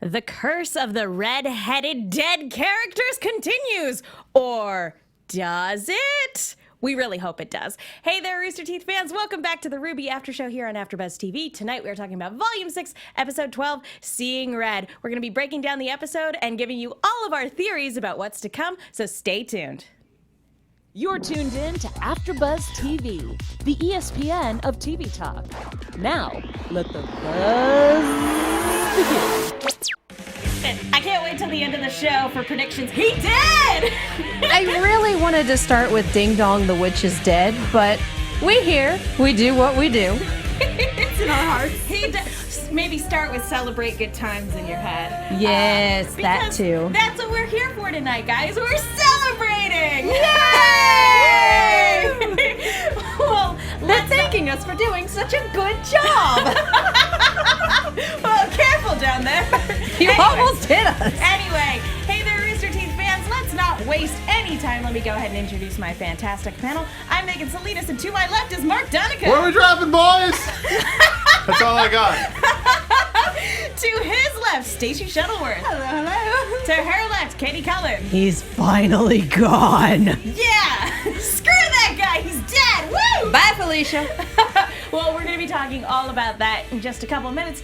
The curse of the red-headed dead characters continues. Or does it? We really hope it does. Hey there, Rooster Teeth fans. Welcome back to the RWBY After Show here on AfterBuzz TV. Tonight we are talking about Volume 6, Episode 12, Seeing Red. We're going to be breaking down the episode and giving you all of our theories about what's to come, so stay tuned. You're tuned in to AfterBuzz TV, the ESPN of TV talk. Now, let the buzz begin. I can't wait till the end of the show for predictions. He did! I really wanted to start with Ding Dong, the witch is dead, but we here. We do what we do. It's in our hearts. Maybe start with celebrate good times in your head. Yes, that too. That's what we're here for tonight, guys. We're celebrating! Yay! Well, they're thanking us for doing such a good job. Well, careful down there. You almost hit us. Anyway, hey there, Rooster Teeth fans. Let's not waste any time. Let me go ahead and introduce my fantastic panel. I'm Megan Salinas, and to my left is Mark Donica. Where are we dropping, boys? That's all I got. To his left, Stacey Shuttleworth. Hello, hello. To her left, Katie Cullen. He's finally gone. Yeah! Screw that guy! He's dead! Woo! Bye, Felicia. Well, we're going to be talking all about that in just a couple of minutes.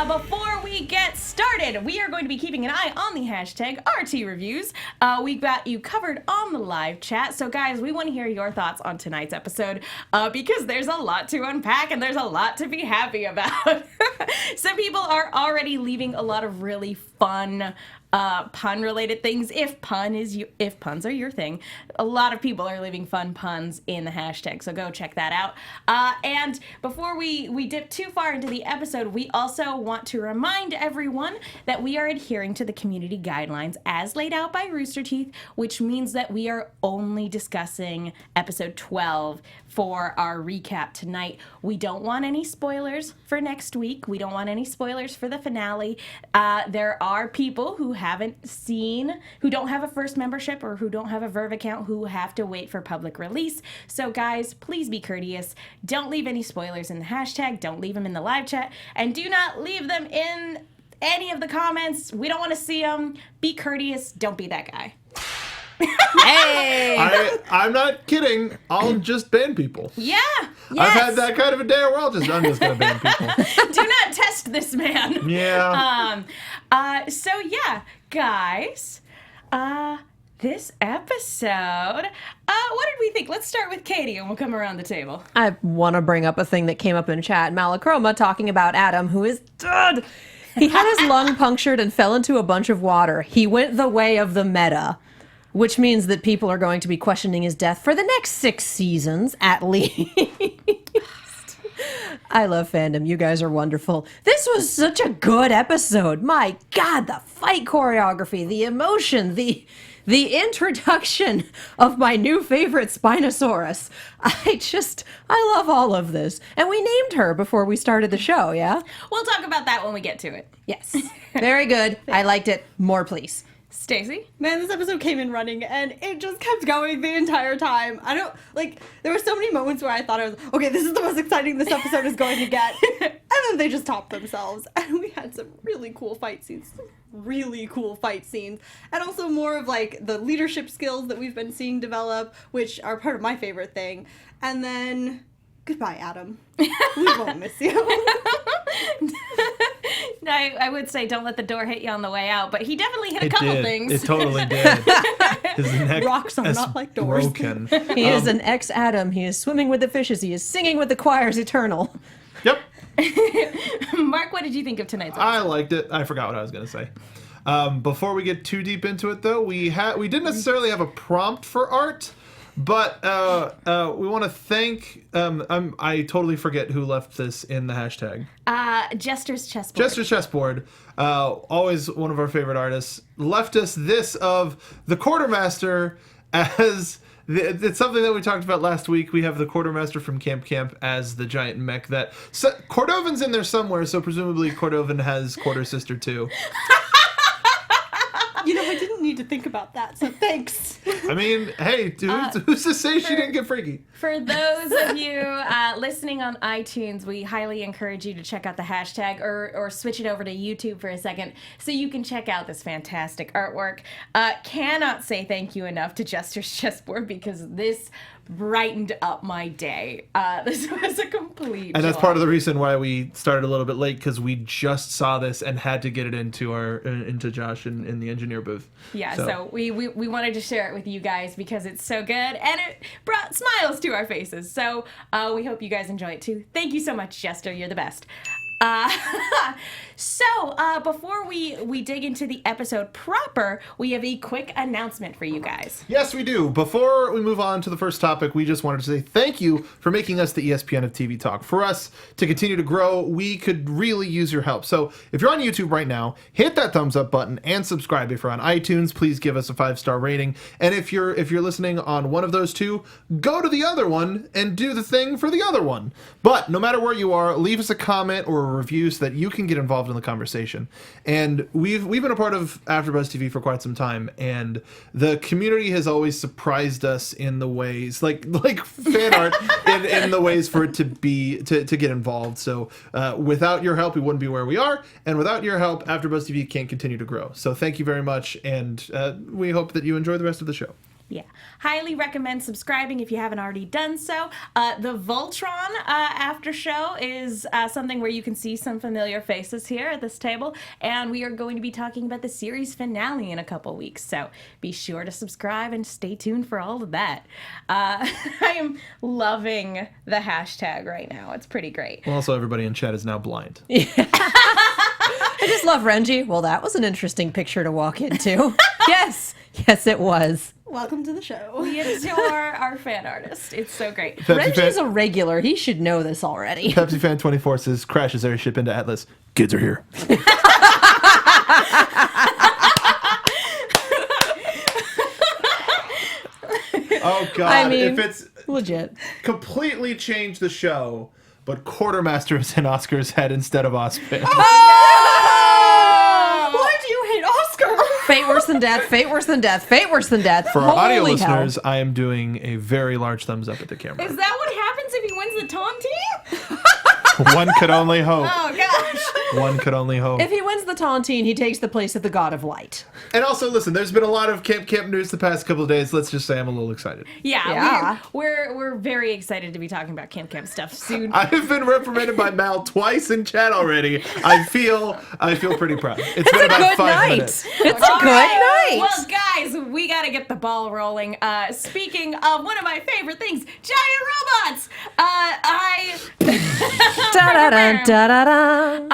Before we get started, we are going to be keeping an eye on the hashtag RTReviews. We've got you covered on the live chat. So, guys, we want to hear your thoughts on tonight's episode because there's a lot to unpack and there's a lot to be happy about. Some people are already leaving a lot of really fun pun-related things. If puns are your thing, a lot of people are leaving fun puns in the hashtag, so go check that out. And before we dip too far into the episode, we also want to remind everyone that we are adhering to the community guidelines as laid out by Rooster Teeth, which means that we are only discussing episode 12 for our recap tonight. We don't want any spoilers for next week. We don't want any spoilers for the finale. There are people who don't have a first membership or who don't have a Verve account who have to wait for public release. So guys, please be courteous. Don't leave any spoilers in the hashtag. Don't leave them in the live chat. And do not leave them in any of the comments. We don't want to see them. Be courteous. Don't be that guy. Hey! I'm not kidding. I'll just ban people. Yeah. Yes. I've had that kind of a day where I'm just going to ban people. Do not test this man. Yeah. So yeah, guys, this episode, what did we think? Let's start with Katie and we'll come around the table. I want to bring up a thing that came up in chat. Malachroma talking about Adam, who is dead. He had his lung punctured and fell into a bunch of water. He went the way of the meta, which means that people are going to be questioning his death for the next 6 seasons, at least. I love fandom. You guys are wonderful. This was such a good episode. My God, the fight choreography, the emotion, the introduction of my new favorite Spinosaurus. I love all of this. And we named her before we started the show, yeah? We'll talk about that when we get to it. Yes. Very good. I liked it. More, please. Stacey? Man, this episode came in running and it just kept going the entire time. There were so many moments where I thought okay, this is the most exciting this episode is going to get. And then they just topped themselves. And we had some really cool fight scenes. And also more of the leadership skills that we've been seeing develop, which are part of my favorite thing. And then, goodbye, Adam. We won't miss you. I would say don't let the door hit you on the way out, but he definitely hit a couple things. It totally did. His neck Rocks are not like doors. Broken. He is an ex-Adam. He is swimming with the fishes. He is singing with the choirs eternal. Yep. Mark, what did you think of tonight's episode? I liked it. I forgot what I was going to say. Before we get too deep into it, though, we didn't necessarily have a prompt for art, but we want to thank. I totally forget who left this in the hashtag. Jester's Chessboard. Jester's Chessboard, always one of our favorite artists, left us this of the Quartermaster as. It's something that we talked about last week. We have the Quartermaster from Camp as the giant mech that... Cordoven's in there somewhere, so presumably Cordoven has Quarter Sister too. I didn't need to think about that, so thanks. I mean, hey, who's to say she didn't get freaky? For those of you listening on iTunes, we highly encourage you to check out the hashtag or switch it over to YouTube for a second so you can check out this fantastic artwork. Cannot say thank you enough to Jester's Chessboard because this brightened up my day. This was a complete And that's joy. part of the reason why we started a little bit late, because we just saw this and had to get it into Josh in the engineer booth. Yeah, so we wanted to share it with you guys because it's so good and it brought smiles to our faces. So we hope you guys enjoy it too. Thank you so much, Jester. You're the best. Before we dig into the episode proper, we have a quick announcement for you guys. Yes, we do. Before we move on to the first topic, we just wanted to say thank you for making us the ESPN of TV Talk. For us to continue to grow, we could really use your help. So if you're on YouTube right now, hit that thumbs up button and subscribe. If you're on iTunes, please give us a 5-star rating. And if you're listening on one of those two, go to the other one and do the thing for the other one. But no matter where you are, leave us a comment or a review so that you can get involved in the conversation. And we've been a part of AfterBuzz TV for quite some time, and the community has always surprised us in the ways like fan art in the ways for it to get involved. So without your help, we wouldn't be where we are, and without your help, AfterBuzz TV can't continue to grow. So thank you very much, and we hope that you enjoy the rest of the show. Yeah. Highly recommend subscribing if you haven't already done so. The Voltron after show is something where you can see some familiar faces here at this table, and we are going to be talking about the series finale in a couple weeks, so be sure to subscribe and stay tuned for all of that. I am loving the hashtag right now. It's pretty great. Well, also, everybody in chat is now blind. I just love Renji. Well, that was an interesting picture to walk into. Yes, it was. Welcome to the show. We adore our fan artist. It's so great. Renji's a regular. He should know this already. Pepsi Fan 24 says crashes airship into Atlas. Kids are here. Oh God! I mean, if it's legit. completely changed the show, but Quartermaster is in Oscar's head instead of Ozpin. Why do you hate Oscar? Fate worse than death. Fate worse than death. Fate worse than death. For our audio Holy listeners, hell. I am doing a very large thumbs up at the camera. Is that what happens if he wins the Taunting? One could only hope. Oh, gosh. One could only hope. If he wins the Tontine, he takes the place of the God of Light. And also, listen, there's been a lot of camp news the past couple of days. Let's just say I'm a little excited. Yeah. We're very excited to be talking about Camp Stuff soon. I have been reprimanded by Mal twice in chat already. I feel pretty proud. It's been about Good 5 night. minutes. It's a good night. Well, guys, we got to get the ball rolling. Speaking of one of my favorite things, giant robots. Da-da-da-da-da-da.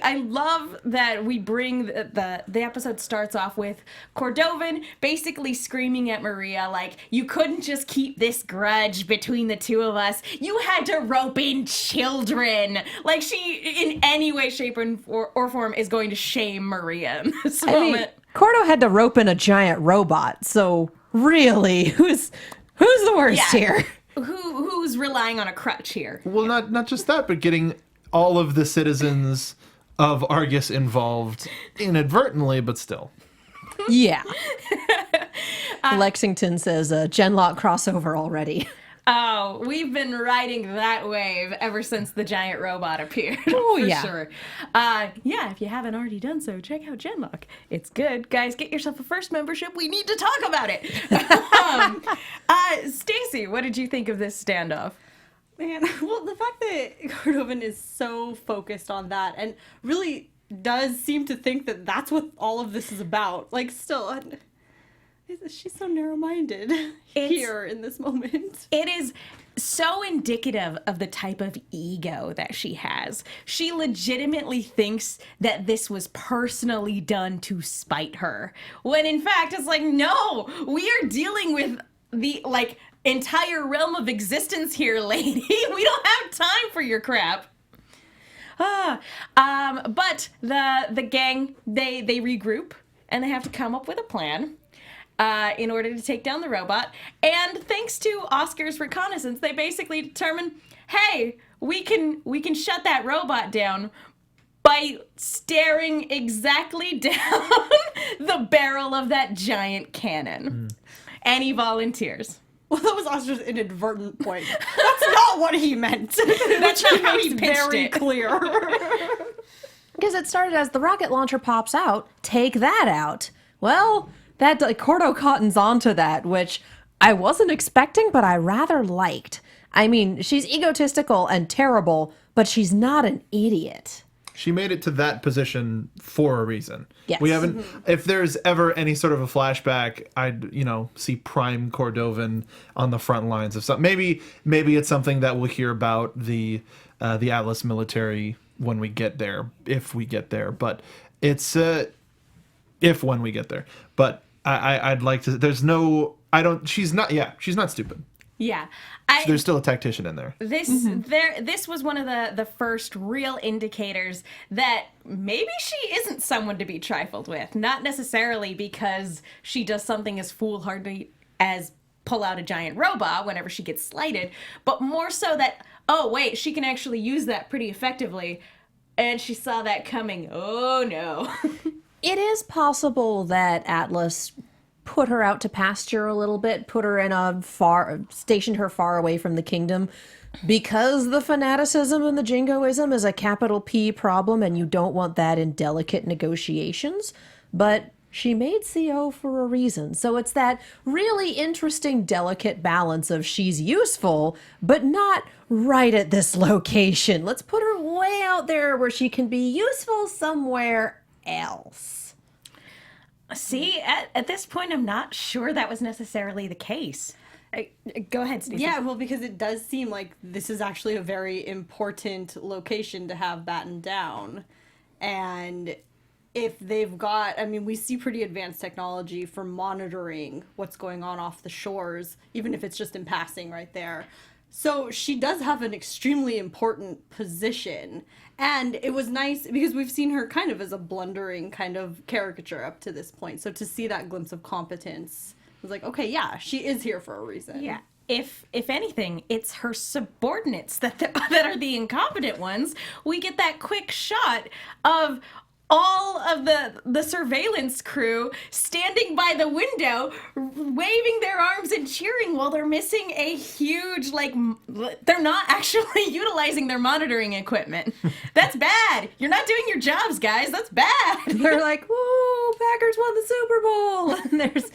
I love that we bring the episode starts off with Cordoven basically screaming at Maria like, you couldn't just keep this grudge between the two of us. You had to rope in children. Like she, in any way, shape, or form, is going to shame Maria in this moment. Cordo had to rope in a giant robot, so really, who's the worst here? Who's relying on a crutch here? Well, not just that, but getting all of the citizens of Argus involved inadvertently, but still. Yeah. Lexington says Genlock crossover already. Oh, we've been riding that wave ever since the giant robot appeared. Oh, for yeah. Sure. Yeah, if you haven't already done so, check out Genlock. It's good. Guys, get yourself a first membership. We need to talk about it. Stacey, what did you think of this standoff? Man, well, the fact that Cordoven is so focused on that and really does seem to think that that's what all of this is about. Like, still, she's so narrow-minded here in this moment. It is so indicative of the type of ego that she has. She legitimately thinks that this was personally done to spite her. When in fact, it's like, no, we are dealing with the, entire realm of existence here, lady. We don't have time for your crap. But the gang, they regroup and they have to come up with a plan in order to take down the robot. And thanks to Oscar's reconnaissance, they basically determine, hey, we can shut that robot down, by staring exactly down the barrel of that giant cannon. And he volunteers. Well, that was Oscar's inadvertent point. That's not what he meant. That's not how he Makes pitched very it. clear. Because it started as the rocket launcher pops out, take that out. Well, that Cordo cottons onto that, which I wasn't expecting, but I rather liked. I mean, she's egotistical and terrible, but she's not an idiot. She made it to that position for a reason. Yes. We haven't. If there's ever any sort of a flashback, I'd see prime Cordovan on the front lines of something. Maybe it's something that we'll hear about the Atlas military when we get there, if we get there. But it's when we get there. But I'd like to. There's no. I don't. She's not. Yeah. She's not stupid. Yeah. There's still a tactician in there. This was one of the first real indicators that maybe she isn't someone to be trifled with. Not necessarily because she does something as foolhardy as pull out a giant robot whenever she gets slighted, but more so that, oh wait, she can actually use that pretty effectively, and she saw that coming. Oh no. It is possible that Atlas put her out to pasture a little bit, put her in stationed her far away from the kingdom, because the fanaticism and the jingoism is a capital P problem, and you don't want that in delicate negotiations. But she made CO for a reason. So it's that really interesting, delicate balance of she's useful, but not right at this location. Let's put her way out there where she can be useful somewhere else. See, at this point, I'm not sure that was necessarily the case. Go ahead, Stacey. Yeah, well, because it does seem like this is actually a very important location to have battened down. And if they've got, I mean, we see pretty advanced technology for monitoring what's going on off the shores, even if it's just in passing right there. So she does have an extremely important position. And it was nice because we've seen her kind of as a blundering kind of caricature up to this point. So to see that glimpse of competence was like, okay, yeah, she is here for a reason. Yeah. If anything, it's her subordinates that are the incompetent ones. We get that quick shot of all of the surveillance crew standing by the window, waving their arms and cheering while they're missing a huge, they're not actually utilizing their monitoring equipment. That's bad. You're not doing your jobs, guys. That's bad. They're like, woo, Packers won the Super Bowl. And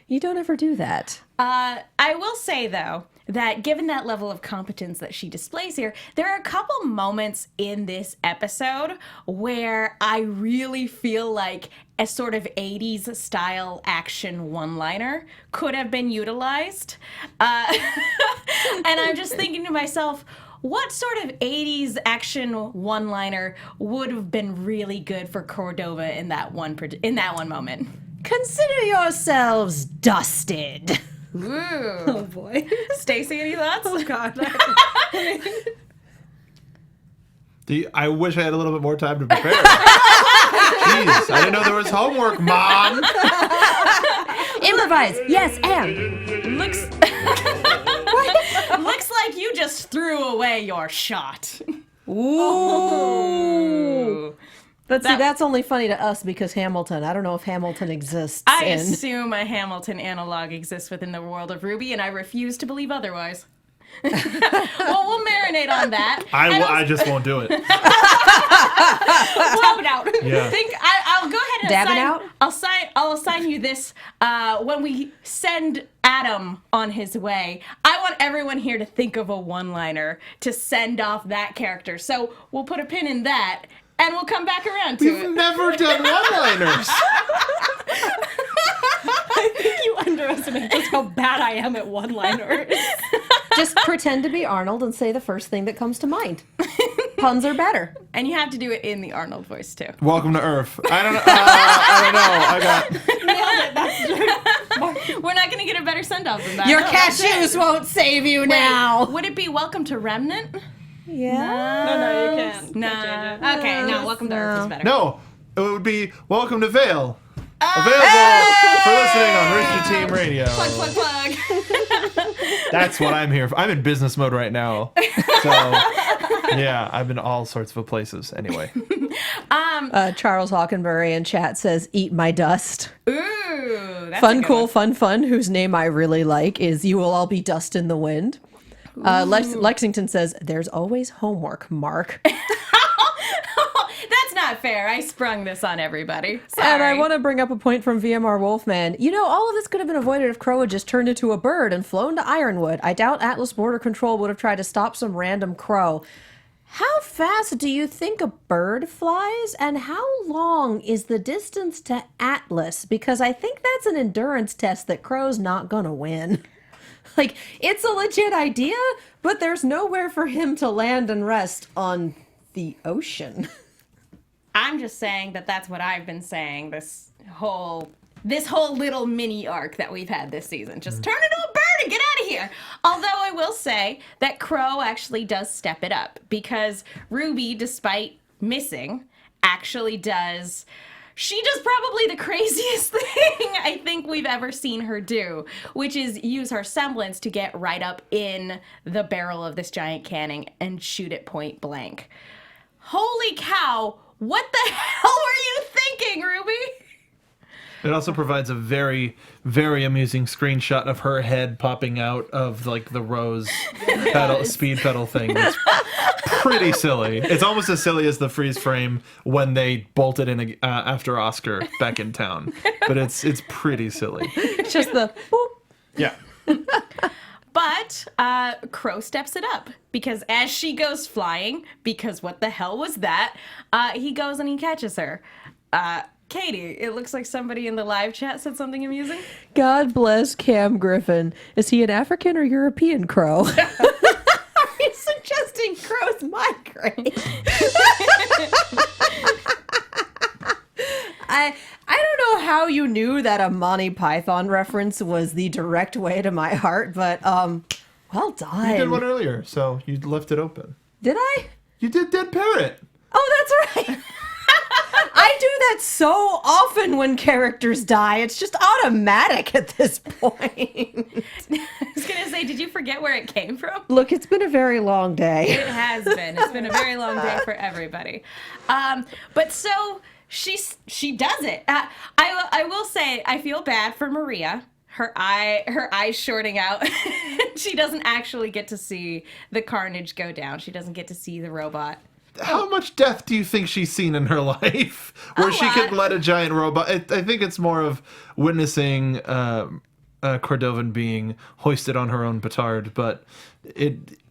you don't ever do that. I will say, though, that given that level of competence that she displays here, there are a couple moments in this episode where I really feel like a sort of 80s style action one-liner could have been utilized. And I'm just thinking to myself, what sort of 80s action one-liner would have been really good for Cordova in that one moment? Consider yourselves dusted. Ooh. Oh, boy. Stacey, any thoughts? Oh, God. I wish I had a little bit more time to prepare. Jeez, I didn't know there was homework, Mom. Improvise. Yes, and. Looks like you just threw away your shot. Ooh. But see, that's only funny to us because Hamilton. I don't know if Hamilton exists. I assume a Hamilton analog exists within the world of RWBY, and I refuse to believe otherwise. Well, we'll marinate on that. I just won't do it. We'll tap it out. Yeah. I'll go ahead and Dabbing out? I'll assign you this when we send Adam on his way. I want everyone here to think of a one-liner to send off that character. So we'll put a pin in that. And we'll come back around to We've it. never done one-liners. I think you underestimate just how bad I am at one-liners. Just pretend to be Arnold and say the first thing that comes to mind. Puns are better. And you have to do it in the Arnold voice, too. Welcome to Earth. I don't know. We're not going to get a better send-off than that. Your cashews won't save you now. Would it be Welcome to Remnant? Yeah. No, you can't. No. Can't change it. Okay, no, Welcome to Earth is better. No, it would be Welcome to Vale. Available for listening on Rooster Teeth Radio. Plug. That's what I'm here for. I'm in business mode right now. So Yeah, I've been all sorts of places. Anyway. Charles Hockenberry in chat says, "Eat my dust." Ooh, that's a Fun, good cool, one. fun, whose name I really like is "You Will All Be Dust in the Wind." Lexington says, "There's always homework, Mark." That's not fair. I sprung this on everybody. Sorry. And I want to bring up a point from VMR Wolfman. You know, all of this could have been avoided if Crow had just turned into a bird and flown to Ironwood. I doubt Atlas Border Control would have tried to stop some random crow. How fast do you think a bird flies? And how long is the distance to Atlas? Because I think that's an endurance test that Crow's not going to win. Like, it's a legit idea, but there's nowhere for him to land and rest on the ocean. I'm just saying that that's what I've been saying this whole little mini arc that we've had this season. Just turn into a bird and get out of here. Although I will say that Crow actually does step it up because RWBY, despite missing, actually does. She does probably the craziest thing I think we've ever seen her do, which is use her semblance to get right up in the barrel of this giant cannon and shoot it point blank. Holy cow! What the hell were you thinking, RWBY? It also provides a very, very amusing screenshot of her head popping out of like the Rose speed pedal thing. It's pretty silly. It's almost as silly as the freeze frame when they bolted in after Oscar back in town. But it's pretty silly. It's just the boop. Yeah. But Crow steps it up because as she goes flying, because what the hell was that? He goes and he catches her. Katie, it looks like somebody in the live chat said something amusing. God bless Cam Griffin. Is he an African or European crow? Are you suggesting crows migrate? I don't know how you knew that a Monty Python reference was the direct way to my heart, but well done. You did one earlier, so you left it open. Did I? You did Dead Parrot. Oh, that's right. I do that so often when characters die. It's just automatic at this point. I was going to say, did you forget where it came from? Look, it's been a very long day. It has been. It's been a very long day for everybody. But so she does it. I will say I feel bad for Maria. Her eyes shorting out. She doesn't actually get to see the carnage go down. She doesn't get to see the robot. How much death do you think she's seen in her life where she could let a giant robot? I think it's more of witnessing Cordoven being hoisted on her own petard. But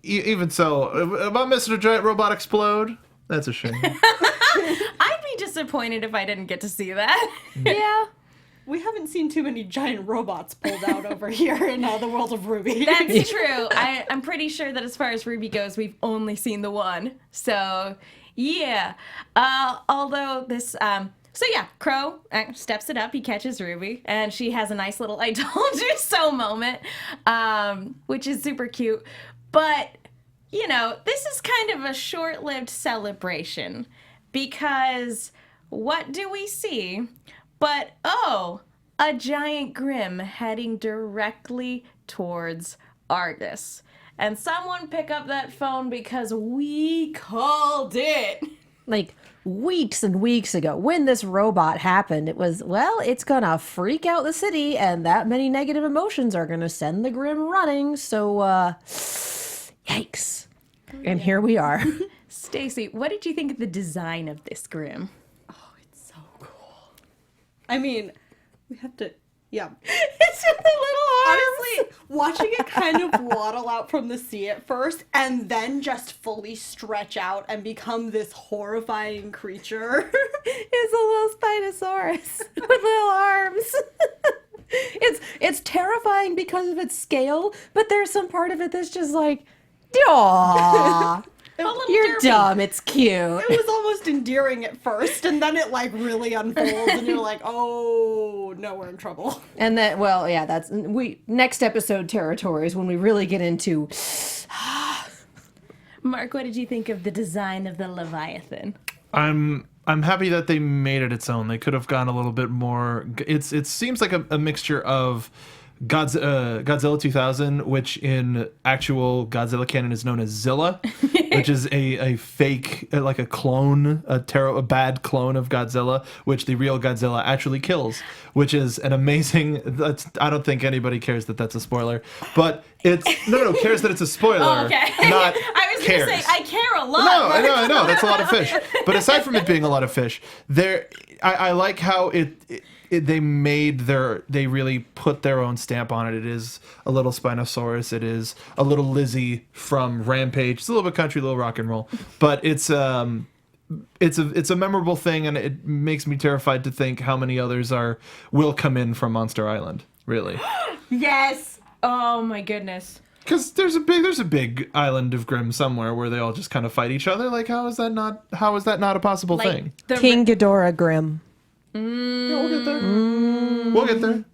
even so, about missing a giant robot explode, that's a shame. I'd be disappointed if I didn't get to see that. Yeah. We haven't seen too many giant robots pulled out over here in the world of RWBY. That's true. I'm pretty sure that as far as RWBY goes, we've only seen the one. So, yeah. Although this... So yeah, Crow steps it up. He catches RWBY, and she has a nice little "I told you so" moment, which is super cute. But you know, this is kind of a short-lived celebration because what do we see? But a giant Grimm heading directly towards Argus. And someone pick up that phone because we called it. Like weeks and weeks ago, when this robot happened, it was, well, it's gonna freak out the city, and that many negative emotions are gonna send the Grimm running. So, yikes. And here we are. Stacey, what did you think of the design of this Grimm? I mean, we have to, yeah. It's just the little arms. Honestly, watching it kind of waddle out from the sea at first and then just fully stretch out and become this horrifying creature. It's a little Spinosaurus with little arms. It's terrifying because of its scale, but there's some part of it that's just like, aww. You're derpy. dumb. It's cute. It was almost endearing at first, and then it like really unfolds, and you're like, "Oh no, we're in trouble." And then, well, yeah, that's next episode territories when we really get into. Mark, what did you think of the design of the Leviathan? I'm happy that they made it its own. They could have gone a little bit more. It seems like a mixture of Godzilla 2000, which in actual Godzilla canon is known as Zilla, which is a fake, like a clone, a bad clone of Godzilla, which the real Godzilla actually kills, which is an amazing. I don't think anybody cares that that's a spoiler, but it's cares that it's a spoiler. Oh, okay. Not I was cares. gonna say I care a lot. No, I know. That's a lot of fish. But aside from it being a lot of fish, I like how they really put their own stamp on it. It is a little Spinosaurus. It is a little Lizzie from Rampage. It's a little bit country, a little rock and roll, but it's a memorable thing, and it makes me terrified to think how many others will come in from Monster Island. Really. Yes. Oh my goodness. Because there's a big island of Grimm somewhere where they all just kind of fight each other. Like, how is that not a possible thing? King Ghidorah Grimm. Yeah, we'll get there. We'll get there.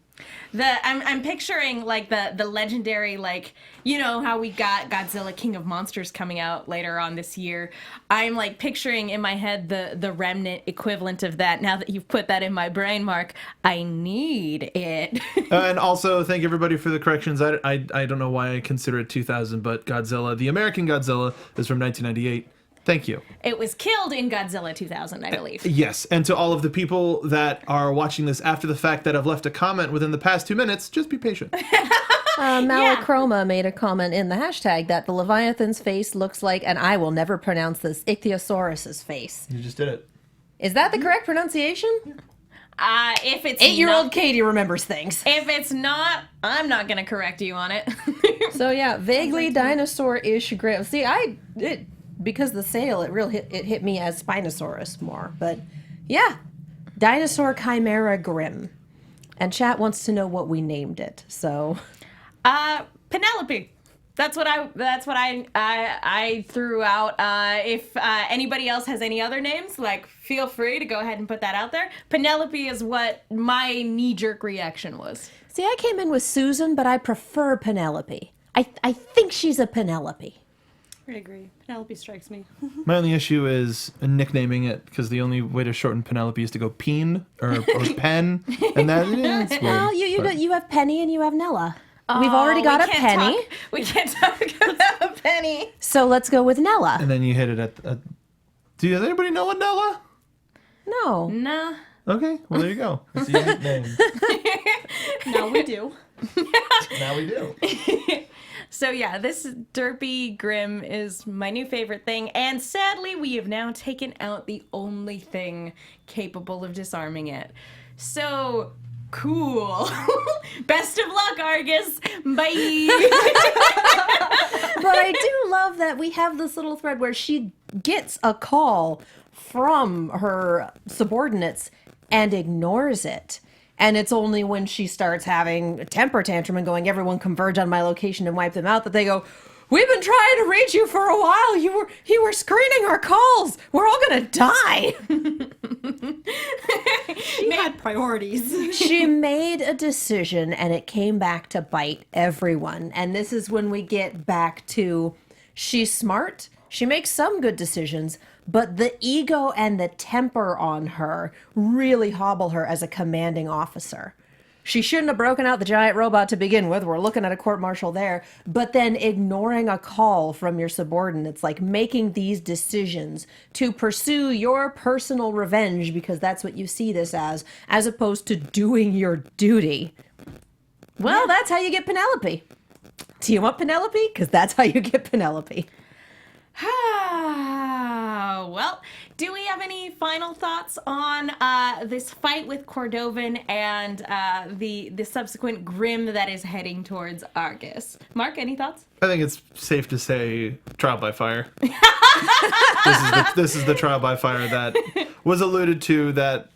I'm picturing like the legendary, like, you know how we got Godzilla King of Monsters coming out later on this year. I'm like picturing in my head the remnant equivalent of that. Now that you've put that in my brain, Mark, I need it. And also thank everybody for the corrections. I don't know why I consider it 2000, but Godzilla, the American Godzilla, is from 1998. Thank you. It was killed in Godzilla 2000, I believe. Yes, and to all of the people that are watching this after the fact that have left a comment within the past 2 minutes, just be patient. Malachroma made a comment in the hashtag that the Leviathan's face looks like, and I will never pronounce this, Ichthyosaurus's face. You just did it. Is that the correct pronunciation? If it's 8-year-old not, Katie remembers things. if it's not, I'm not gonna correct you on it. So yeah, vaguely dinosaur-ish Grimm. See, because the sale, it hit me as Spinosaurus more. But yeah, dinosaur chimera Grimm. And chat wants to know what we named it. So, Penelope. That's what I threw out. If anybody else has any other names, like, feel free to go ahead and put that out there. Penelope is what my knee-jerk reaction was. see, I came in with Susan, but I prefer Penelope. I think she's a Penelope. I agree. Penelope strikes me. My only issue is nicknaming it, because the only way to shorten Penelope is to go Peen or Pen, and that's weird. Well, you have Penny and you have Nella. We've Oh, already got we a can't Penny, we can't talk about Penny. so let's go with Nella. And then you hit it at. Does anybody know what Nella? No. Nah. Okay, well there you go. That's a unique name. Now we do. Now we do. So yeah, this derpy Grimm is my new favorite thing, and sadly we have now taken out the only thing capable of disarming it. So cool. Best of luck, Argus. Bye. But I do love that we have this little thread where she gets a call from her subordinates and ignores it. And it's only when she starts having a temper tantrum and going, everyone converge on my location and wipe them out, that they go, we've been trying to reach you for a while. You were screening our calls. We're all gonna die. She had priorities. She made a decision and it came back to bite everyone. And this is when we get back to, she's smart. She makes some good decisions, but the ego and the temper on her really hobble her as a commanding officer. She shouldn't have broken out the giant robot to begin with. We're looking at a court-martial there. But then ignoring a call from your subordinates, like making these decisions to pursue your personal revenge because that's what you see this as opposed to doing your duty. Well, that's how you get Penelope. Do you want Penelope? Because that's how you get Penelope. Well, do we have any final thoughts on this fight with Cordoven and the subsequent Grimm that is heading towards Argus? Mark, any thoughts? I think it's safe to say trial by fire. This is the trial by fire that was alluded to. That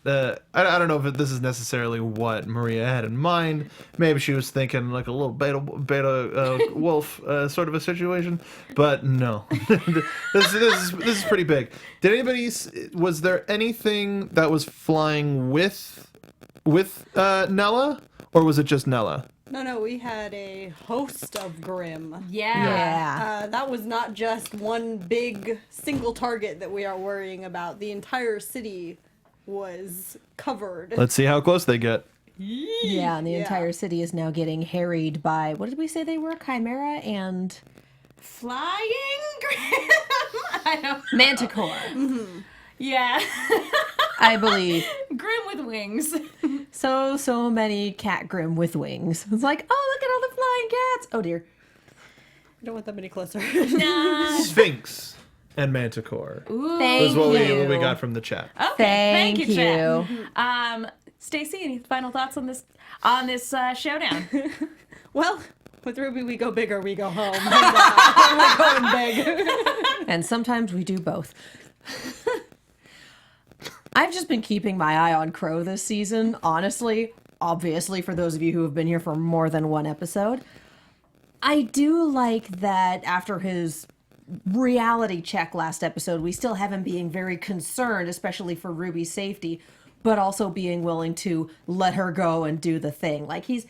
I don't know if this is necessarily what Maria had in mind. Maybe she was thinking like a little beta wolf sort of a situation, but no. this is pretty big. Did anybody? Was there anything that was flying with Nella, or was it just Nella? No, we had a host of Grimm. Yeah. That was not just one big single target that we are worrying about. The entire city was covered. Let's see how close they get. Yeah, and the entire city is now getting harried by, what did we say they were? Chimera and Flying Grimm? I don't. Manticore, Yeah. I believe. Grimm with wings. So many cat Grimm with wings. It's like, oh, look at all the flying cats. Oh dear. I don't want them any closer. Nah. Sphinx and Manticore. Ooh. Thank Is what you. what we got from the chat. Okay. Thank you, Chat. Stacey, any final thoughts on this showdown? Well, with RWBY, we go big or we go home. And, we're going big. And sometimes we do both. I've just been keeping my eye on Crow this season, honestly. Obviously, for those of you who have been here for more than one episode. I do like that after his reality check last episode, we still have him being very concerned, especially for Ruby's safety, but also being willing to let her go and do the thing. Like, he's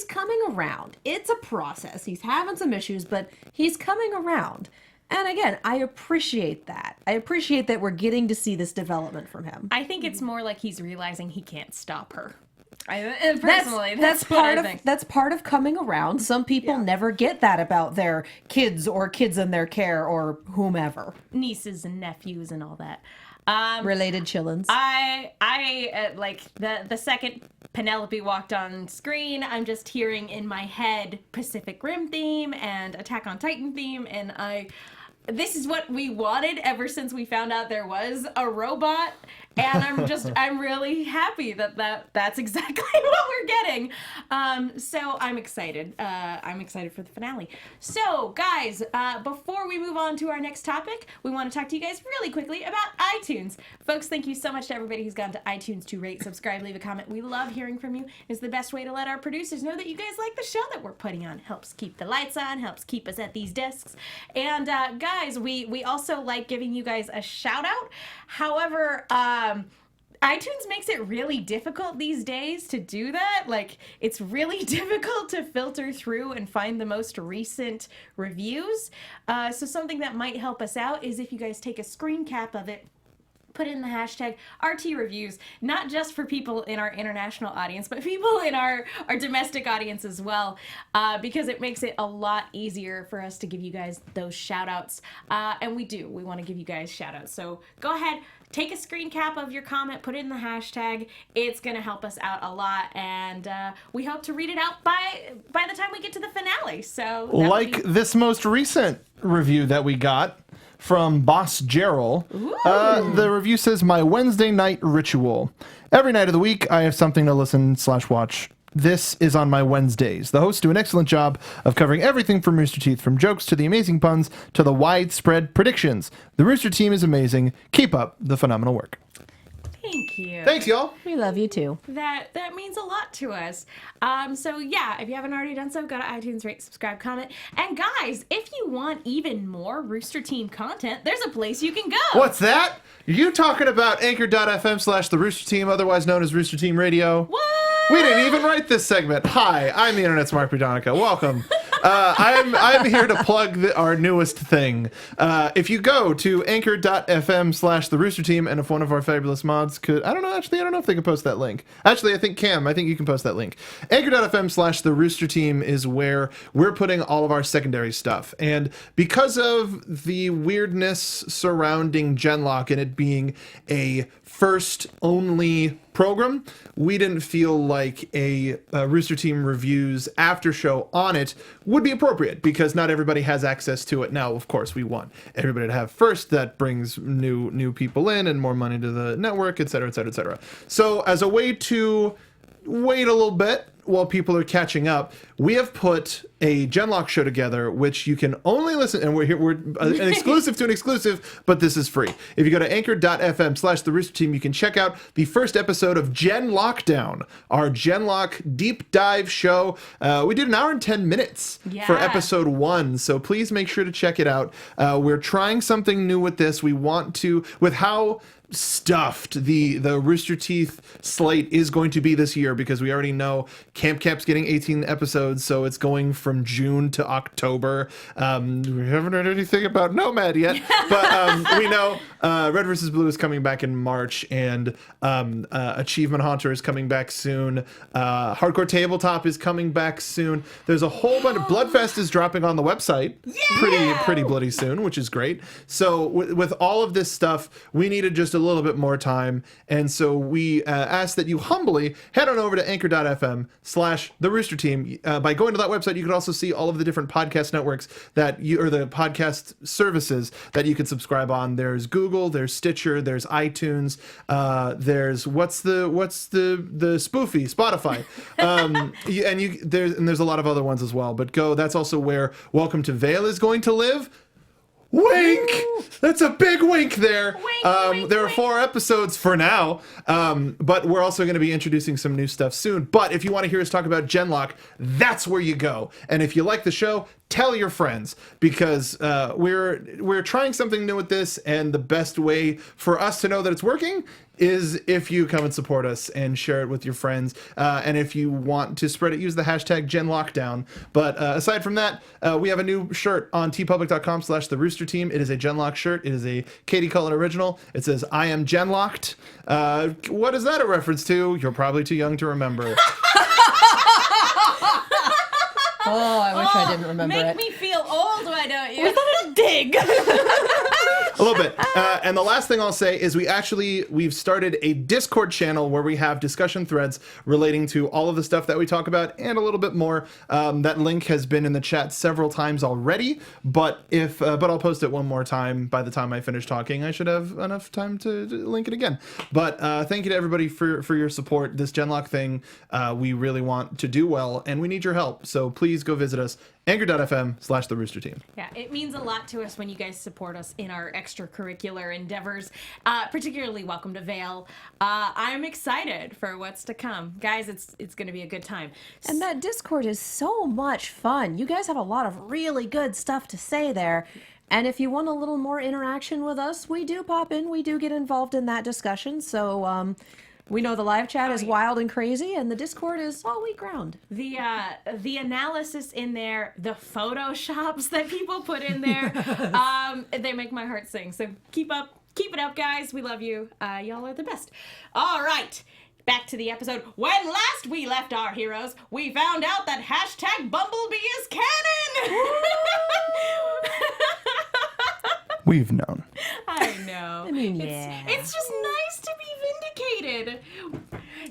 coming around. It's a process. He's having some issues, but he's coming around. And again, I appreciate that. I appreciate that we're getting to see this development from him. I think it's more like he's realizing he can't stop her. Personally, that's what part I of think. that's part of coming around. Some people never get that about their kids or kids in their care or whomever. Nieces and nephews and all that. Related chillins. I like the second Penelope walked on screen, I'm just hearing in my head Pacific Rim theme and Attack on Titan theme, and this is what we wanted ever since we found out there was a robot, and I'm really happy that's exactly what we're getting. So I'm excited. I'm excited for the finale. So guys, before we move on to our next topic, we want to talk to you guys really quickly about iTunes. Folks, thank you so much to everybody who's gone to iTunes to rate, subscribe, leave a comment. We love hearing from you. It's the best way to let our producers know that you guys like the show that we're putting on. Helps keep the lights on, helps keep us at these desks. And guys, we also like giving you guys a shout out. However, iTunes makes it really difficult these days to do that. Like, it's really difficult to filter through and find the most recent reviews. So something that might help us out is if you guys take a screen cap of it, put in the hashtag RT Reviews, not just for people in our international audience, but people in our domestic audience as well, because it makes it a lot easier for us to give you guys those shout outs. And we want to give you guys shout outs. So go ahead, take a screen cap of your comment, put it in the hashtag. It's going to help us out a lot. And we hope to read it out by the time we get to the finale. So like this most recent review that we got from Boss Gerald. The review says, "My Wednesday night ritual. Every night of the week, I have something to listen/watch. This is on my Wednesdays. The hosts do an excellent job of covering everything from Rooster Teeth, from jokes to the amazing puns to the widespread predictions. The Rooster team is amazing. Keep up the phenomenal work." Thank you. Thanks, y'all. We love you too. That means a lot to us. So yeah, if you haven't already done so, go to iTunes, rate, subscribe, comment. And guys, if you want even more Rooster Team content, there's a place you can go. What's that? Are you talking about anchor.fm/the Rooster Team, otherwise known as Rooster Team Radio? What? We didn't even write this segment. Hi, I'm the Internet's Mark Donica. Welcome. I'm here to plug our newest thing. If you go to anchor.fm/the Rooster Team, and if one of our fabulous mods could, I don't know if they can post that link. Actually, I think you can post that link. Anchor.fm/the Rooster Team is where we're putting all of our secondary stuff. And because of the weirdness surrounding Genlock and it being a first only program, we didn't feel like a Rooster Team Reviews after show on it would be appropriate, because not everybody has access to it. Now, of course, we want everybody to have first. That brings new people in and more money to the network, et cetera, et cetera, et cetera. So as a way to wait a little bit while people are catching up, we have put a Genlock show together, which you can only listen, and we're an exclusive to an exclusive, but this is free. If you go to anchor.fm/the Rooster Team, you can check out the first episode of Gen Lockdown, our Genlock deep dive show. We did 1 hour and 10 minutes for episode 1, so please make sure to check it out. We're trying something new with this. We want to, with how stuffed the Rooster Teeth slate is going to be this year, because we already know Camp Camp's getting 18 episodes, so it's going from June to October. We haven't heard anything about Nomad yet, but we know Red vs. Blue is coming back in March, and Achievement Hunter is coming back soon. Hardcore Tabletop is coming back soon. There's a whole bunch of Bloodfest is dropping on the website pretty bloody soon, which is great. So with all of this stuff, we needed just a little bit more time, and so we ask that you humbly head on over to anchor.fm/the Rooster Team. By going to that website, you can also see all of the different podcast networks or the podcast services that you can subscribe on. There's Google, there's Stitcher, there's iTunes, there's what's the spoofy Spotify, there's a lot of other ones as well. But that's also where Welcome to Vale is going to live. Wink! That's a big wink there. There are 4 episodes for now, but we're also going to be introducing some new stuff soon. But if you want to hear us talk about Genlock, that's where you go. And if you like the show, tell your friends, because we're trying something new with this, and the best way for us to know that it's working is if you come and support us and share it with your friends. And if you want to spread it, use the hashtag GenLockdown. But aside from that, we have a new shirt on tpublic.com/the Rooster Team. It is a Genlock shirt. It is a Katie Cullen original. It says, "I am Genlocked." What is that a reference to? You're probably too young to remember. Oh, I wish I didn't remember Make it. me feel old, why don't you? Was that a dig? A little bit. And the last thing I'll say is we've started a Discord channel where we have discussion threads relating to all of the stuff that we talk about and a little bit more. That link has been in the chat several times already, but I'll post it one more time. By the time I finish talking, I should have enough time to link it again. But thank you to everybody for your support. This Genlock thing, we really want to do well, and we need your help. So please go visit us, anchor.fm/the Rooster Team. Yeah, it means a lot to us when you guys support us in our extracurricular endeavors, particularly Welcome to Vale. I'm excited for what's to come. Guys, it's going to be a good time. And that Discord is so much fun. You guys have a lot of really good stuff to say there. And if you want a little more interaction with us, we do pop in. We do get involved in that discussion. So we know the live chat is wild and crazy, and the Discord is solid ground. The analysis in there, the photoshops that people put in there, they make my heart sing. So keep it up, guys. We love you. Y'all are the best. All right. Back to the episode. When last we left our heroes, we found out that hashtag Bumblebee is canon! We've known. I know. I mean, It's just nice to be vindicated.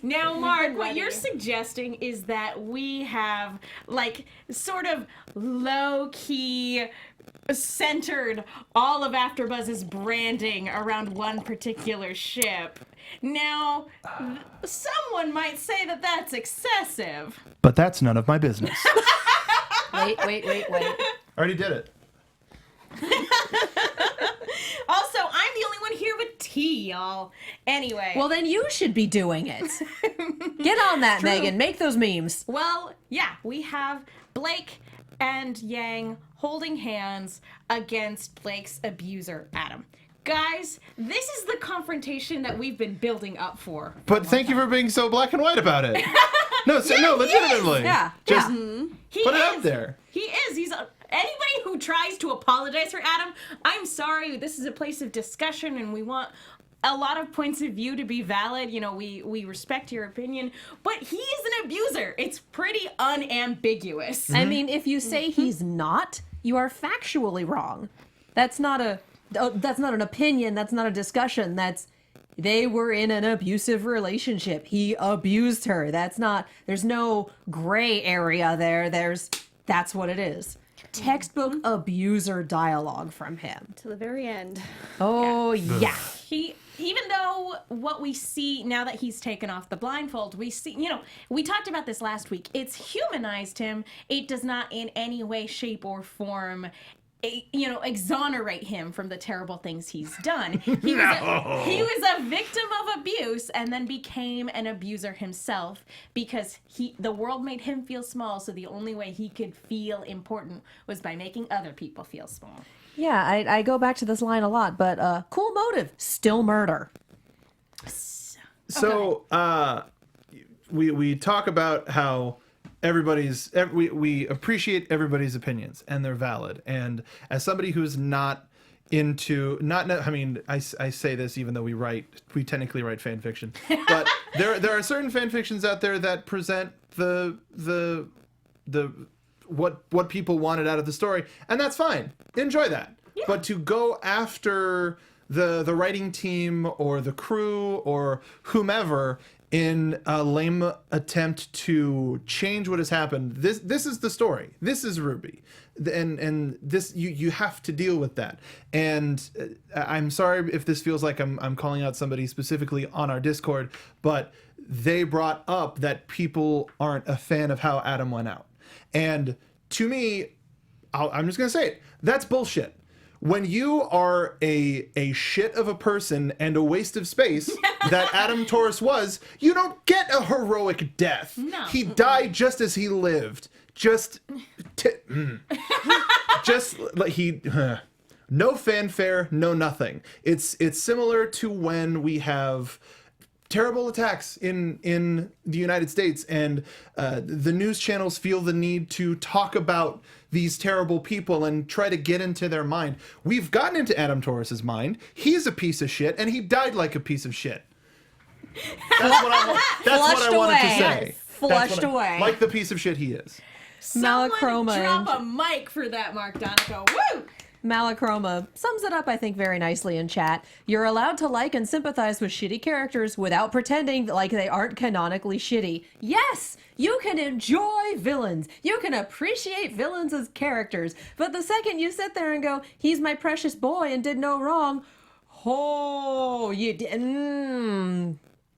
Now, Mark, what you're suggesting is that we have, like, sort of low-key centered all of AfterBuzz's branding around one particular ship. Now, someone might say that that's excessive. But that's none of my business. Wait. Already did it. Also, I'm the only one here with tea, y'all. Anyway. Well, then you should be doing it. Get on that, Megan. Make those memes. Well, yeah, we have Blake and Yang holding hands against Blake's abuser, Adam. Guys, this is the confrontation that we've been building up for. But thank you for being so black and white about it. No, legitimately. Yeah. Just He put it is. out there. He is. Anybody who tries to apologize for Adam, I'm sorry. This is a place of discussion, and we want a lot of points of view to be valid. You know, we respect your opinion, but he is an abuser. It's pretty unambiguous. I mean, if you say he's not, you are factually wrong. That's not an opinion. That's not a discussion. They were in an abusive relationship. He abused her. There's no gray area there. That's what it is. Textbook abuser dialogue from him. To the very end. Oh, yeah. Even though what we see now that he's taken off the blindfold, we see, we talked about this last week. It's humanized him. It does not in any way, shape, or form exonerate him from the terrible things he's done. He was a victim of abuse and then became an abuser himself because the world made him feel small, so the only way he could feel important was by making other people feel small. Yeah, I go back to this line a lot, but cool motive, still murder. So we talk about how we appreciate everybody's opinions and they're valid. And as somebody who's not into I say this even though we technically write fan fiction, but there are certain fan fictions out there that present the what people wanted out of the story, and that's fine. Enjoy that. Yeah. But to go after the writing team or the crew or whomever in a lame attempt to change what has happened, this is the story. This is RWBY. And this you have to deal with that. And I'm sorry if this feels like I'm calling out somebody specifically on our Discord, but they brought up that people aren't a fan of how Adam went out. And to me, I'm just gonna say it. That's bullshit. When you are a shit of a person and a waste of space that Adam Taurus was, you don't get a heroic death. No. He died just as he lived. No fanfare, no nothing. It's similar to when we have terrible attacks in the United States and the news channels feel the need to talk about these terrible people and try to get into their mind. We've gotten into Adam Taurus's mind. He's a piece of shit and he died like a piece of shit. That's what I wanted to say. Flushed away. Like the piece of shit he is. Someone Malachroma drop a mic for that, Mark Donica. Woo! Malachroma sums it up, I think, very nicely in chat. You're allowed to like and sympathize with shitty characters without pretending like they aren't canonically shitty. Yes, you can enjoy villains. You can appreciate villains as characters. But the second you sit there and go, he's my precious boy and did no wrong, you did.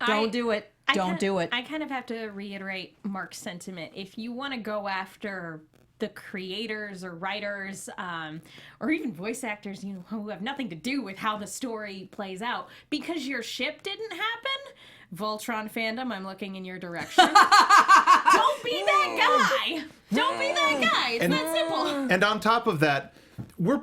Don't do it. Don't do it. I kind of have to reiterate Mark's sentiment. If you want to go after the creators or writers or even voice actors, who have nothing to do with how the story plays out, because your ship didn't happen, Voltron fandom, I'm looking in your direction. Don't be that guy. Don't be that guy. It's that simple. And on top of that, we've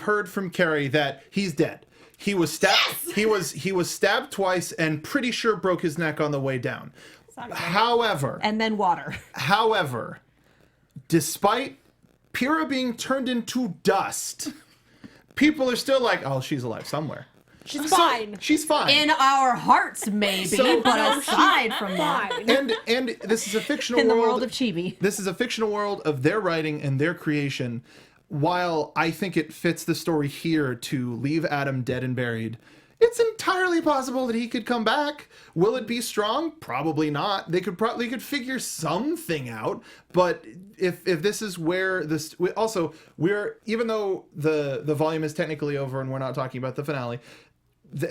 heard from Carrie that he's dead. He was stabbed. Yes! He was stabbed twice and pretty sure broke his neck on the way down. However, and then water. However, despite Pyrrha being turned into dust, people are still like, "Oh, she's alive somewhere. She's fine. She's fine in our hearts, maybe." But aside from that, and this is a fictional in the world world of Chibi. This is a fictional world of their writing and their creation. While I think it fits the story here to leave Adam dead and buried, it's entirely possible that he could come back. Will it be strong? Probably not. They could figure something out. But if this is where this even though the volume is technically over and we're not talking about the finale,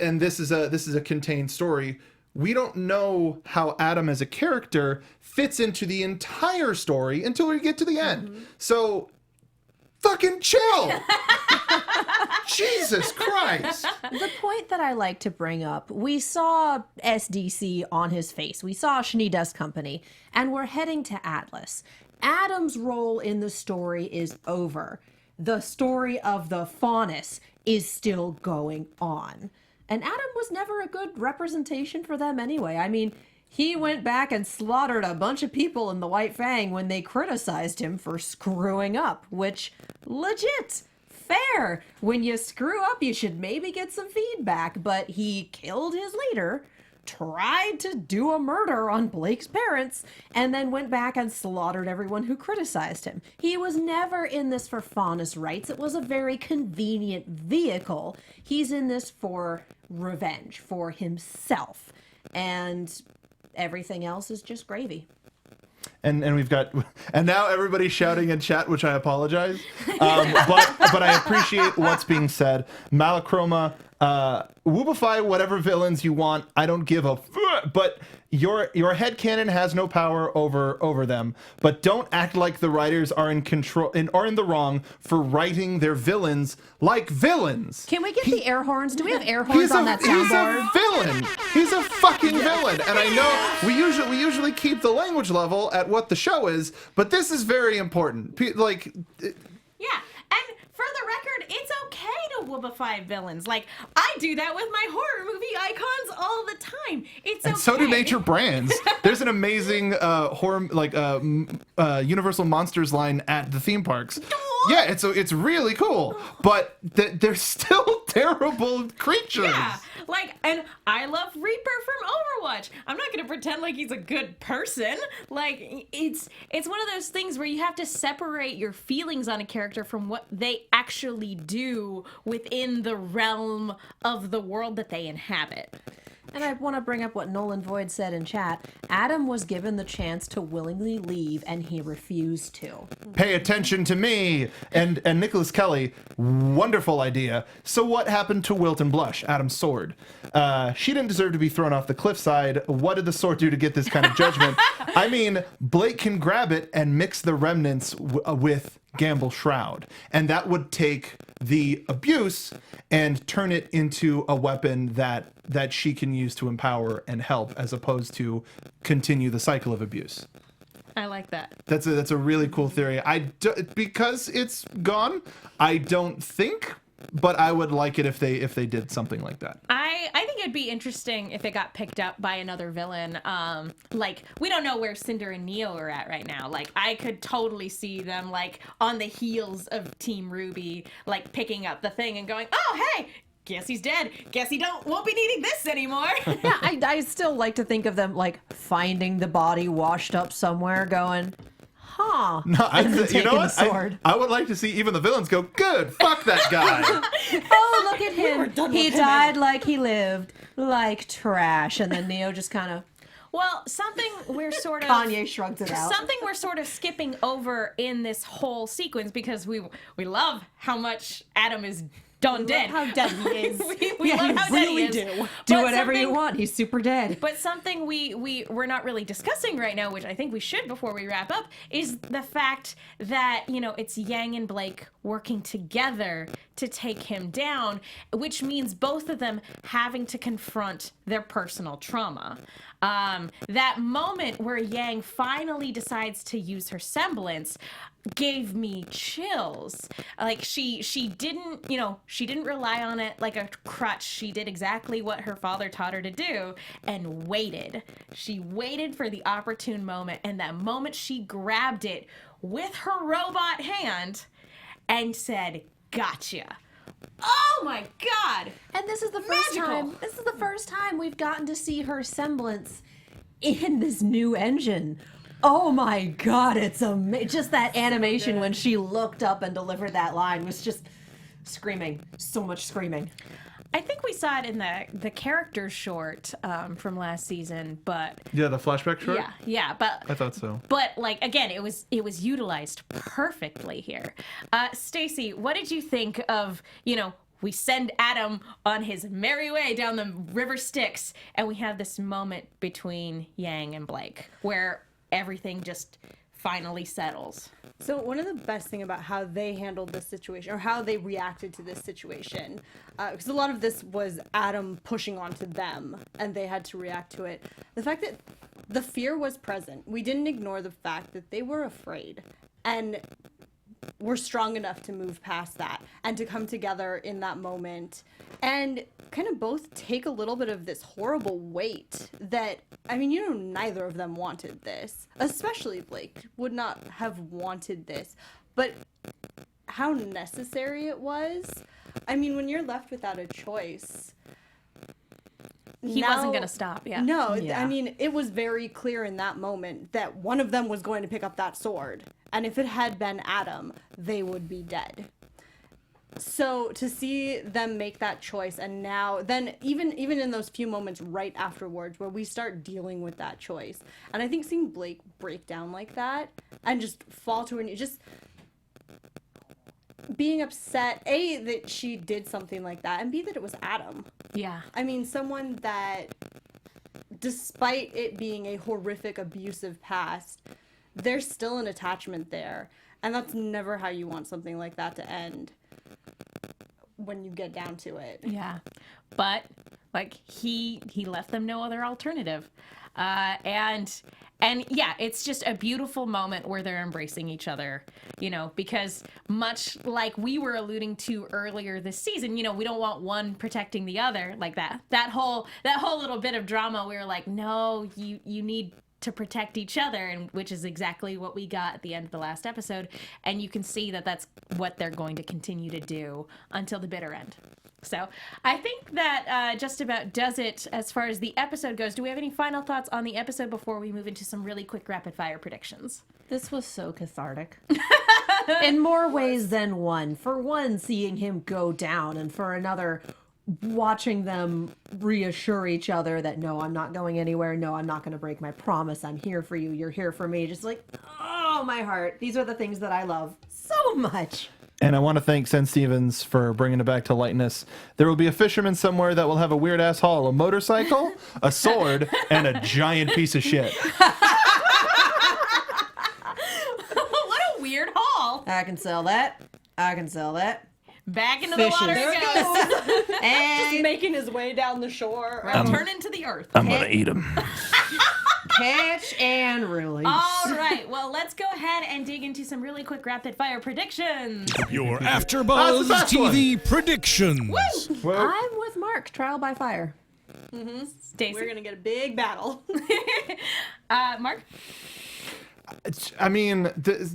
and this is a contained story, we don't know how Adam as a character fits into the entire story until we get to the end. Mm-hmm. So fucking chill. Jesus Christ. The point that I like to bring up, we saw SDC on his face. We saw Schnee Dust Company, and we're heading to Atlas. Adam's role in the story is over. The story of the Faunus is still going on. And Adam was never a good representation for them anyway. I mean, he went back and slaughtered a bunch of people in the White Fang when they criticized him for screwing up, which, legit, fair. When you screw up, you should maybe get some feedback, but he killed his leader, tried to do a murder on Blake's parents, and then went back and slaughtered everyone who criticized him. He was never in this for Faunus rights. It was a very convenient vehicle. He's in this for revenge, for himself. And everything else is just gravy. And now everybody's shouting in chat, which I apologize. But I appreciate what's being said. Malachroma, woobify whatever villains you want. I don't give a but your headcanon has no power over them. But don't act like the writers are in control or in the wrong for writing their villains like villains. Can we get the air horns? Do we have air horns on that soundboard? He's a villain. He's a fucking villain. And I know we usually keep the language level at what the show is, but this is very important. Yeah, and for the record, it's okay to to whoopify villains. Like, I do that with my horror movie icons all the time. It's And okay. so do nature brands. There's an amazing Universal Monsters line at the theme parks. Yeah, it's really cool, but they're still terrible creatures. Yeah, like, and I love Reaper from Overwatch. I'm not gonna pretend like he's a good person. Like, it's one of those things where you have to separate your feelings on a character from what they actually do within the realm of the world that they inhabit. And I want to bring up what Nolan Void said in chat. Adam was given the chance to willingly leave, and he refused to. Pay attention to me. And Nicholas Kelly, wonderful idea. So what happened to Wilton Blush, Adam's sword? She didn't deserve to be thrown off the cliffside. What did the sword do to get this kind of judgment? I mean, Blake can grab it and mix the remnants with Gamble Shroud, and that would take the abuse and turn it into a weapon that she can use to empower and help, as opposed to continue the cycle of abuse. I like that. That's a really cool theory. Because it's gone, I don't think, but I would like it if they did something like that. I think it'd be interesting if it got picked up by another villain. Like, we don't know where Cinder and Neo are at right now. Like, I could totally see them, like, on the heels of Team RWBY, like, picking up the thing and going, oh, hey, guess he's dead. Guess he won't be needing this anymore. Yeah, I still like to think of them, like, finding the body washed up somewhere going, huh. No, and then you taking know the what? sword. I would like to see even the villains go, good, fuck that guy. Oh, look at him. He died like he lived, like trash. And then Neo just kind of, Well, something we're sort of Kanye shrugs it out. Something we're sort of skipping over in this whole sequence because we love how much Adam is done dead. How dead he is. we love how dead he is. do But whatever you something- want. He's super dead. But something we're not really discussing right now, which I think we should before we wrap up, is the fact that, it's Yang and Blake working together to take him down, which means both of them having to confront their personal trauma. That moment where Yang finally decides to use her semblance gave me chills. Like, she didn't, she didn't rely on it like a crutch. She did exactly what her father taught her to do and waited. She waited for the opportune moment, and that moment she grabbed it with her robot hand and said, gotcha. Oh my god! And this is the first Magical. time. This is the first time we've gotten to see her semblance in this new engine. Oh my god, it's amazing. Just that animation when she looked up and delivered that line was just screaming. So much screaming. I think we saw it in the character short from last season, but Yeah, the flashback short? yeah, but I thought so. But like again, it was utilized perfectly here. Stacey, what did you think of, we send Adam on his merry way down the river Styx, and we have this moment between Yang and Blake where everything just finally settles. So one of the best thing about how they handled this situation, or how they reacted to this situation, because a lot of this was Adam pushing onto them, and they had to react to it. The fact that the fear was present, we didn't ignore the fact that they were afraid, and were strong enough to move past that, and to come together in that moment, and kind of both take a little bit of this horrible weight that, neither of them wanted this. Especially Blake would not have wanted this. But how necessary it was. When you're left without a choice. He wasn't going to stop, yeah. No, Yeah. it was very clear in that moment that one of them was going to pick up that sword. And if it had been Adam, they would be dead. So to see them make that choice, and now then even in those few moments right afterwards where we start dealing with that choice, and I think seeing Blake break down like that and just fall to her knees, just being upset, A, that she did something like that, and B, that it was Adam. Yeah. Someone that, despite it being a horrific abusive past, there's still an attachment there, and that's never how you want something like that to end. When you get down to it. Yeah, but like he left them no other alternative, and And yeah, it's just a beautiful moment where they're embracing each other, you know, because much like we were alluding to earlier this season, you know, we don't want one protecting the other like that. That whole little bit of drama, we were like, no, you need to protect each other, and which is exactly what we got at the end of the last episode. And you can see that that's what they're going to continue to do until the bitter end. So I think that just about does it as far as the episode goes. Do we have any final thoughts on the episode before we move into some really quick rapid fire predictions? This was so cathartic. In more ways than one. For one, seeing him go down, and for another, watching them reassure each other that, no, I'm not going anywhere. No, I'm not going to break my promise. I'm here for you. You're here for me. Just like, oh, my heart. These are the things that I love so much. And I want to thank Sen Stevens for bringing it back to lightness. There will be a fisherman somewhere that will have a weird-ass haul, a motorcycle, a sword, and a giant piece of shit. What a weird haul. I can sell that. Back into Fishes. the water There it goes. And Making his way down the shore. Return into the earth. I'm going to eat him. catch and release. All right, well, let's go ahead and dig into some really quick rapid fire predictions. Your That's AfterBuzz the best TV predictions. I'm with Mark. Trial by fire. Stacey. We're gonna get a big battle. Mark? I mean,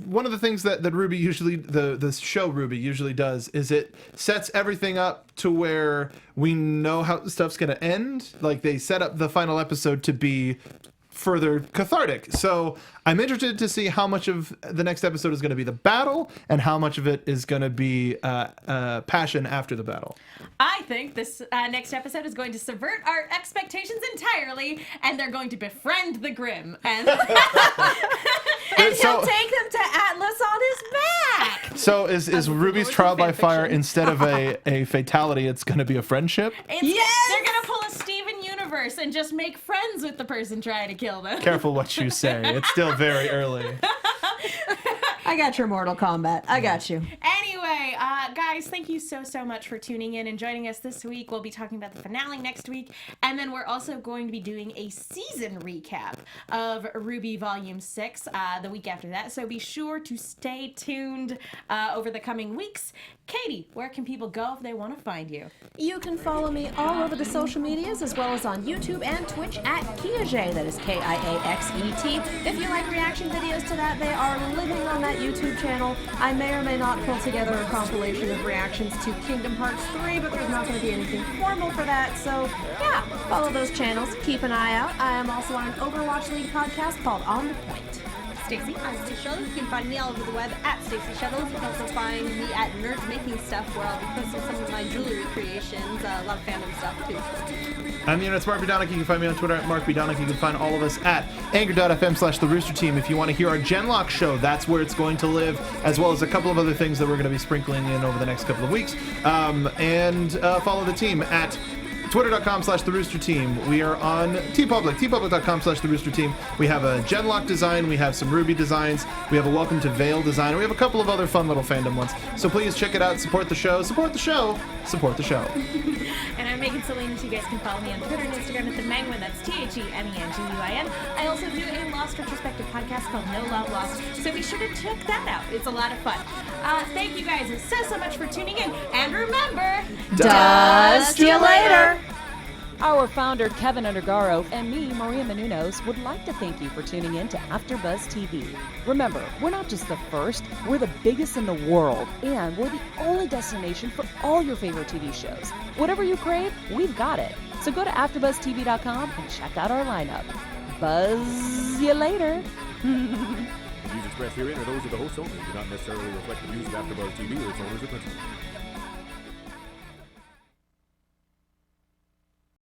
one of the things that RWBY usually, the show RWBY usually does is it sets everything up to where we know how stuff's going to end. Like, they set up the final episode to be further cathartic. So I'm interested to see how much of the next episode is going to be the battle and how much of it is going to be passion after the battle. I think this next episode is going to subvert our expectations entirely, and they're going to befriend the Grimm. And And he'll take them to Atlas on his back. So is RWBY's trial by fire, instead of a fatality, it's going to be a friendship? They're going to pull a Steven Universe and just make friends with the person trying to kill them. Careful what you say. It's still very early. I got your Mortal Kombat. I got you. Anyway, guys, thank you so much for tuning in and joining us this week. We'll be talking about the finale next week, and then we're also going to be doing a season recap of RWBY Volume 6 the week after that, so be sure to stay tuned over the coming weeks. Katie, where can people go if they want to find you? You can follow me all over the social medias, as well as on YouTube and Twitch at Kiaxet. That is Kiaxet. If you like reaction videos to that, they are living on that YouTube channel. I may or may not pull together a compilation of reactions to Kingdom Hearts 3, but there's not going to be anything formal for that. So, yeah, follow those channels. Keep an eye out. I am also on an Overwatch League podcast called On the Point. Stacey? I'm Stacey Shuttleworth. You can find me all over the web at Stacey Shuttleworth. You can also find me at Nerds Making Stuff, where I'll be posting some of my jewelry creations, a lot of fandom stuff too. I'm it's Mark B. Donica. You can find me on Twitter at Mark B. Donica. You can find all of us at anchor.fm/theroosterteam. If you want to hear our Genlock show, that's where it's going to live, as well as a couple of other things that we're going to be sprinkling in over the next couple of weeks. And follow the team at twitter.com/theroosterteam. We are on TeePublic, tpublic.com/theroosterteam. We have a Genlock design, we have some RWBY designs, we have a Welcome to Vale design, and we have a couple of other fun little fandom ones. So please check it out, support the show, support the show, support the show. And I'm Megan Salinas. You guys can follow me on Twitter and Instagram at TheMenguin. That's TheMenguin. I also do a Lost retrospective podcast called No Love Lost, so be sure to check that out. It's a lot of fun. Thank you guys so much for tuning in, and remember, Dust you later. Our founder, Keven Undergaro, and me, Maria Menounos, would like to thank you for tuning in to AfterBuzz TV. Remember, we're not just the first, we're the biggest in the world, and we're the only destination for all your favorite TV shows. Whatever you crave, we've got it. So go to AfterBuzzTV.com and check out our lineup. Buzz you later. The views expressed herein are those of the host only, do not necessarily reflect the views of AfterBuzz TV or its owners or principals.